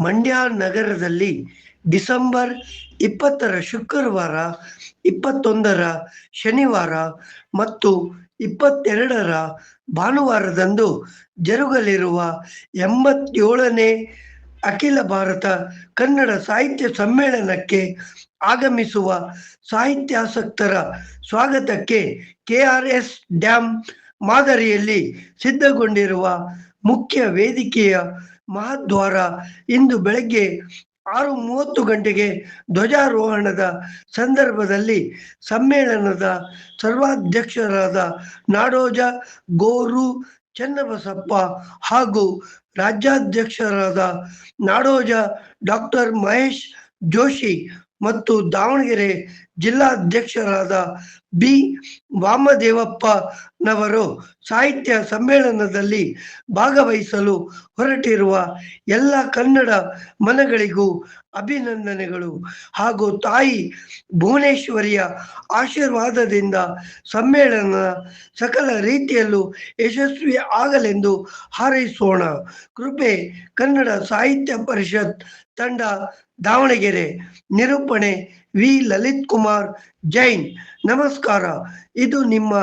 ಮಂಡ್ಯ ನಗರದಲ್ಲಿ ಡಿಸೆಂಬರ್ 20ರ ಶುಕ್ರವಾರ, 21ರ ಶನಿವಾರ ಮತ್ತು 22ರ ಭಾನುವಾರದಂದು ಜರುಗಲಿರುವ 87ನೇ ಅಖಿಲ ಭಾರತ ಕನ್ನಡ ಸಾಹಿತ್ಯ ಸಮ್ಮೇಳನಕ್ಕೆ ಆಗಮಿಸುವ ಸಾಹಿತ್ಯಾಸಕ್ತರ ಸ್ವಾಗತಕ್ಕೆ ಕೆಆರ್ಎಸ್ ಡ್ಯಾಂ ಮಾದರಿಯಲ್ಲಿ ಸಿದ್ಧಗೊಂಡಿರುವ ಮುಖ್ಯ ವೇದಿಕೆಯ ಮಹಾದ್ವಾರ ಇಂದು ಬೆಳಗ್ಗೆ 6:30 ಗಂಟೆಗೆ ಧ್ವಜಾರೋಹಣದ ಸಂದರ್ಭದಲ್ಲಿ ಸಮ್ಮೇಳನದ ಸರ್ವಾಧ್ಯಕ್ಷರಾದ ನಾಡೋಜ ಗೋರು ಚನ್ನಬಸಪ್ಪ ಹಾಗೂ ರಾಜ್ಯಾಧ್ಯಕ್ಷರಾದ ನಾಡೋಜ ಡಾಕ್ಟರ್ ಮಹೇಶ್ ಜೋಶಿ ಮತ್ತು ದಾವಣಗೆರೆ ಜಿಲ್ಲಾಧ್ಯಕ್ಷರಾದ ಬಿ ವಾಮದೇವಪ್ಪನವರು ಸಾಹಿತ್ಯ ಸಮ್ಮೇಳನದಲ್ಲಿ ಭಾಗವಹಿಸಲು ಹೊರಟಿರುವ ಎಲ್ಲ ಕನ್ನಡ ಮನಗಳಿಗೂ ಅಭಿನಂದನೆಗಳು ಹಾಗೂ ತಾಯಿ ಭುವನೇಶ್ವರಿಯ ಆಶೀರ್ವಾದದಿಂದ ಸಮ್ಮೇಳನ ಸಕಲ ರೀತಿಯಲ್ಲೂ ಯಶಸ್ವಿ ಆಗಲೆಂದು ಹಾರೈಸೋಣ. ಕೃಪೆ ಕನ್ನಡ ಸಾಹಿತ್ಯ ಪರಿಷತ್ ತಂಡ, ದಾವಣಗೆರೆ. ನಿರೂಪಣೆ ವಿ ಲಲಿತ್ ಕುಮಾರ್ ಜೈನ್. ನಮಸ್ಕಾರ. ಇದು ನಿಮ್ಮ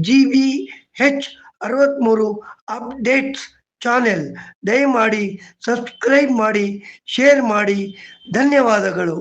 GVH 63 ಅಪ್ಡೇಟ್ಸ್ ಚಾನೆಲ್. ದಯಮಾಡಿ ಸಬ್ಸ್ಕ್ರೈಬ್ ಮಾಡಿ, ಶೇರ್ ಮಾಡಿ. ಧನ್ಯವಾದಗಳು.